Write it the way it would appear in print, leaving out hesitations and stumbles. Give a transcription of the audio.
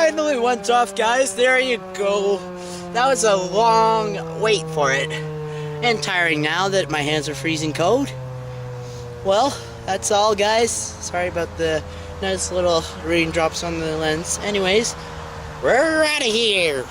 finally went off, guys. There you go. That was a long wait for it. And tiring now that my hands are freezing cold. Well, that's all, guys. Sorry about the nice little raindrops on the lens. Anyways, we're out of here.